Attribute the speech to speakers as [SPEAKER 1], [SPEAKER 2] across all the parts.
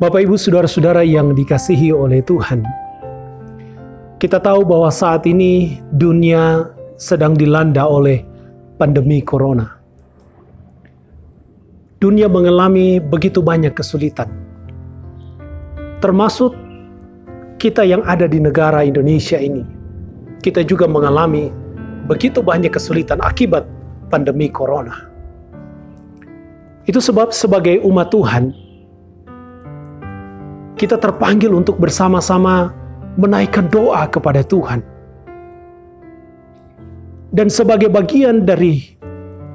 [SPEAKER 1] Bapak, Ibu, saudara-saudara yang dikasihi oleh Tuhan, kita tahu bahwa saat ini dunia sedang dilanda oleh pandemi corona. Dunia mengalami begitu banyak kesulitan, termasuk kita yang ada di negara Indonesia ini. Kita juga mengalami begitu banyak kesulitan akibat pandemi corona. Itu sebab sebagai umat Tuhan, kita terpanggil untuk bersama-sama menaikkan doa kepada Tuhan. Dan sebagai bagian dari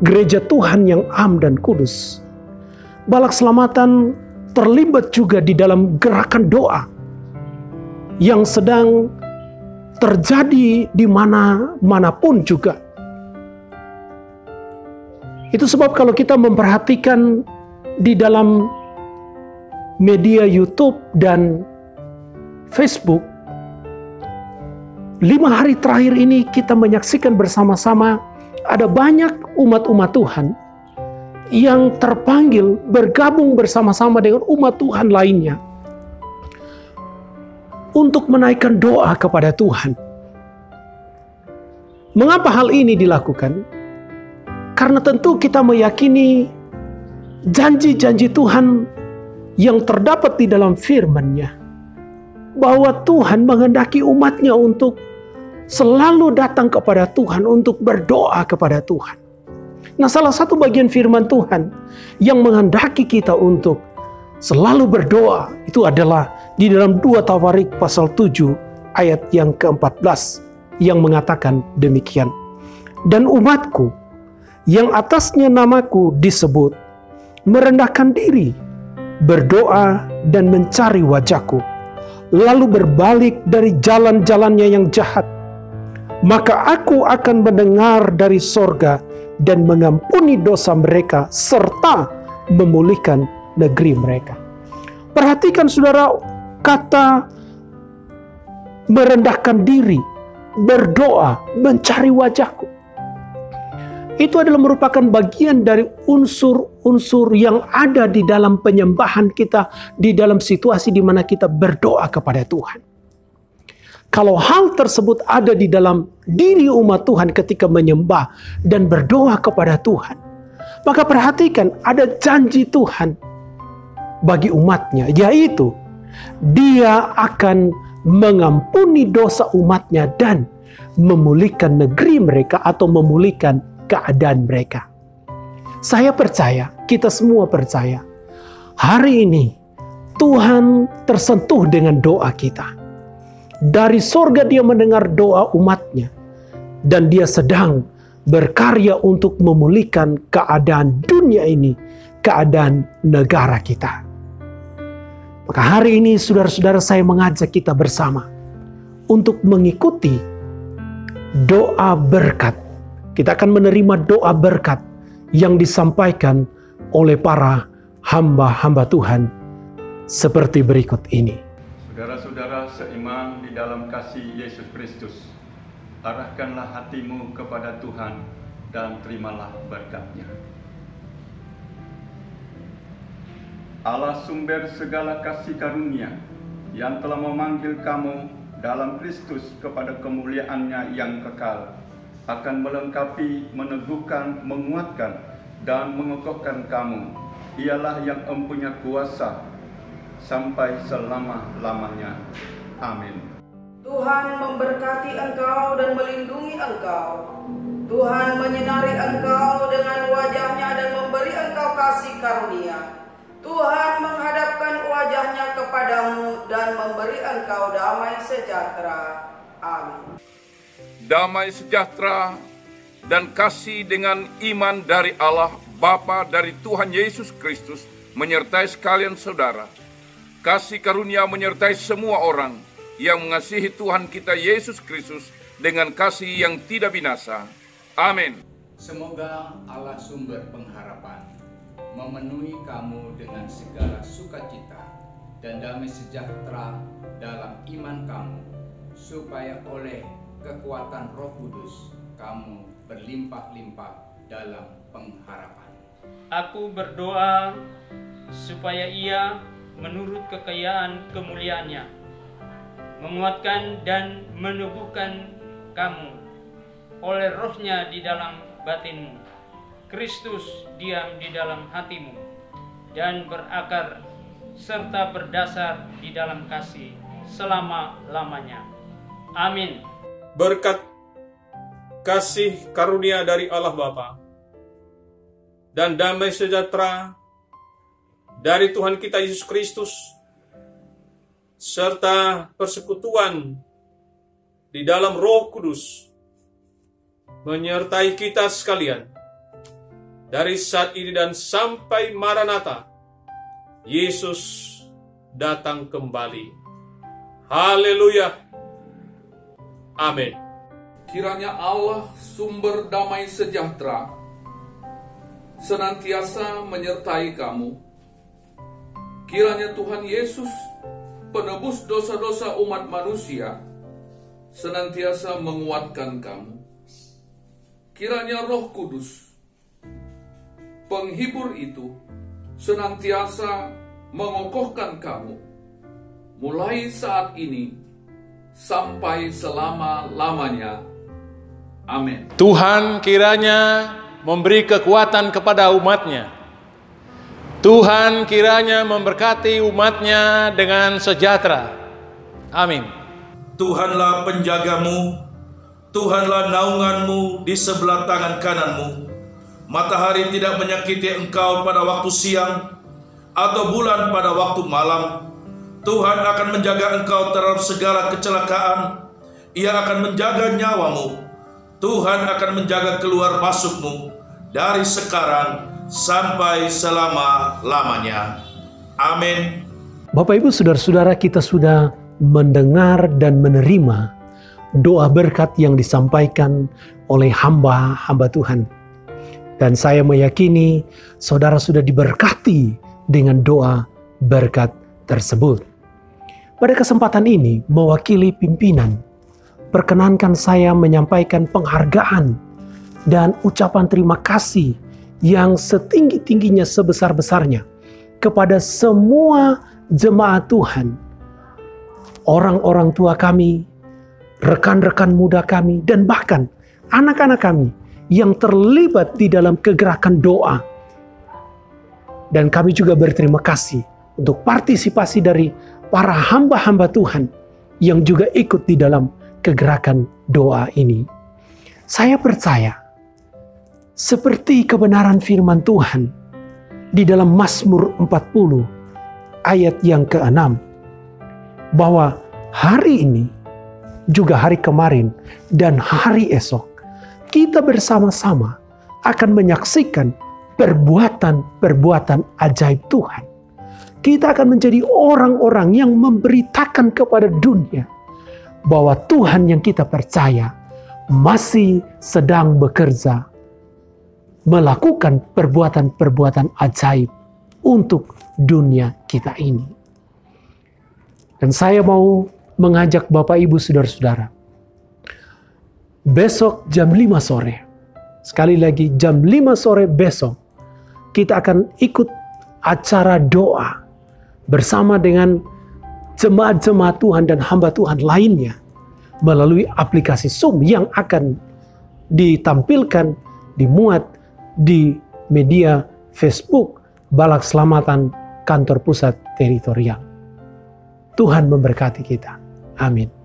[SPEAKER 1] gereja Tuhan yang am dan kudus, Balak Selamatan terlibat juga di dalam gerakan doa yang sedang terjadi di manapun juga. Itu sebab kalau kita memperhatikan di dalam media YouTube dan Facebook, 5 hari terakhir ini kita menyaksikan bersama-sama ada banyak umat-umat Tuhan yang terpanggil bergabung bersama-sama dengan umat Tuhan lainnya untuk menaikkan doa kepada Tuhan. Mengapa hal ini dilakukan? Karena tentu kita meyakini janji-janji Tuhan yang terdapat di dalam firman-Nya, bahwa Tuhan menghendaki umat-Nya untuk selalu datang kepada Tuhan, untuk berdoa kepada Tuhan. Nah, salah satu bagian firman Tuhan yang menghendaki kita untuk selalu berdoa itu adalah di dalam 2 Tawarik pasal 7 ayat yang ke-14 yang mengatakan demikian. Dan umatku yang atasnya namaku disebut merendahkan diri, berdoa dan mencari wajahku, lalu berbalik dari jalan-jalannya yang jahat, maka aku akan mendengar dari sorga dan mengampuni dosa mereka serta memulihkan negeri mereka. Perhatikan saudara, kata merendahkan diri, berdoa, mencari wajahku, itu adalah merupakan bagian dari unsur-unsur yang ada di dalam penyembahan kita, di dalam situasi di mana kita berdoa kepada Tuhan. Kalau hal tersebut ada di dalam diri umat Tuhan ketika menyembah dan berdoa kepada Tuhan, maka perhatikan ada janji Tuhan bagi umatnya, yaitu Dia akan mengampuni dosa umatnya dan memulihkan negeri mereka atau memulihkan keadaan mereka. Saya percaya, kita semua percaya, hari ini Tuhan tersentuh dengan doa kita. Dari sorga Dia mendengar doa umatnya, dan Dia sedang berkarya untuk memulihkan keadaan dunia ini, keadaan negara kita. Maka hari ini saudara-saudara, saya mengajak kita bersama untuk mengikuti doa berkat. Kita akan menerima doa berkat yang disampaikan oleh para hamba-hamba Tuhan seperti berikut ini.
[SPEAKER 2] Saudara-saudara seiman di dalam kasih Yesus Kristus, arahkanlah hatimu kepada Tuhan dan terimalah berkat-Nya. Allah sumber segala kasih karunia yang telah memanggil kamu dalam Kristus kepada kemuliaan-Nya yang kekal, akan melengkapi, meneguhkan, menguatkan, dan mengokohkan kamu. Ialah yang mempunyai kuasa sampai selama-lamanya. Amin.
[SPEAKER 3] Tuhan memberkati engkau dan melindungi engkau. Tuhan menyinari engkau dengan wajah-Nya dan memberi engkau kasih karunia. Tuhan menghadapkan wajah-Nya kepadamu dan memberi engkau damai sejahtera. Amin.
[SPEAKER 4] Damai sejahtera dan kasih dengan iman dari Allah Bapa, dari Tuhan Yesus Kristus menyertai sekalian saudara. Kasih karunia menyertai semua orang yang mengasihi Tuhan kita Yesus Kristus dengan kasih yang tidak binasa. Amin.
[SPEAKER 5] Semoga Allah sumber pengharapan memenuhi kamu dengan segala sukacita dan damai sejahtera dalam iman kamu, supaya oleh kekuatan Roh Kudus kamu berlimpah-limpah dalam pengharapan.
[SPEAKER 6] Aku berdoa supaya Ia menurut kekayaan kemuliaan-Nya, menguatkan dan meneguhkan kamu oleh Roh-Nya di dalam batinmu. Kristus diam di dalam hatimu dan berakar serta berdasar di dalam kasih selama-lamanya. Amin.
[SPEAKER 7] Berkat kasih karunia dari Allah Bapa dan damai sejahtera dari Tuhan kita Yesus Kristus serta persekutuan di dalam Roh Kudus menyertai kita sekalian dari saat ini dan sampai Maranatha, Yesus datang kembali. Haleluya. Amin.
[SPEAKER 4] Kiranya Allah sumber damai sejahtera senantiasa menyertai kamu. Kiranya Tuhan Yesus, penebus dosa-dosa umat manusia, senantiasa menguatkan kamu. Kiranya Roh Kudus, penghibur itu, senantiasa mengokohkan kamu, mulai saat ini sampai selama-lamanya. Amin.
[SPEAKER 8] Tuhan kiranya memberi kekuatan kepada umat-Nya. Tuhan kiranya memberkati umat-Nya dengan sejahtera. Amin.
[SPEAKER 9] Tuhanlah penjagamu, Tuhanlah naunganmu di sebelah tangan kananmu. Matahari tidak menyakiti engkau pada waktu siang, atau bulan pada waktu malam. Tuhan akan menjaga engkau terhadap segala kecelakaan. Ia akan menjaga nyawamu. Tuhan akan menjaga keluar masukmu dari sekarang sampai selama-lamanya. Amin.
[SPEAKER 1] Bapak Ibu saudara-saudara, kita sudah mendengar dan menerima doa berkat yang disampaikan oleh hamba-hamba Tuhan. Dan saya meyakini saudara sudah diberkati dengan doa berkat tersebut. Pada kesempatan ini, mewakili pimpinan, perkenankan saya menyampaikan penghargaan dan ucapan terima kasih yang setinggi-tingginya, sebesar-besarnya kepada semua jemaat Tuhan, orang-orang tua kami, rekan-rekan muda kami, dan bahkan anak-anak kami yang terlibat di dalam kegerakan doa. Dan kami juga berterima kasih untuk partisipasi dari para hamba-hamba Tuhan yang juga ikut di dalam kegerakan doa ini. Saya percaya, seperti kebenaran firman Tuhan di dalam Mazmur 40 ayat yang ke-6, bahwa hari ini, juga hari kemarin, dan hari esok, kita bersama-sama akan menyaksikan perbuatan-perbuatan ajaib Tuhan. Kita akan menjadi orang-orang yang memberitakan kepada dunia bahwa Tuhan yang kita percaya masih sedang bekerja, melakukan perbuatan-perbuatan ajaib untuk dunia kita ini. Dan saya mau mengajak Bapak Ibu saudara-saudara, besok jam 5 sore, sekali lagi jam 5 sore besok, kita akan ikut acara doa bersama dengan jemaat-jemaat Tuhan dan hamba Tuhan lainnya melalui aplikasi Zoom yang akan ditampilkan, dimuat di media Facebook Balak Selamatan Kantor Pusat Teritorial. Tuhan memberkati kita. Amin.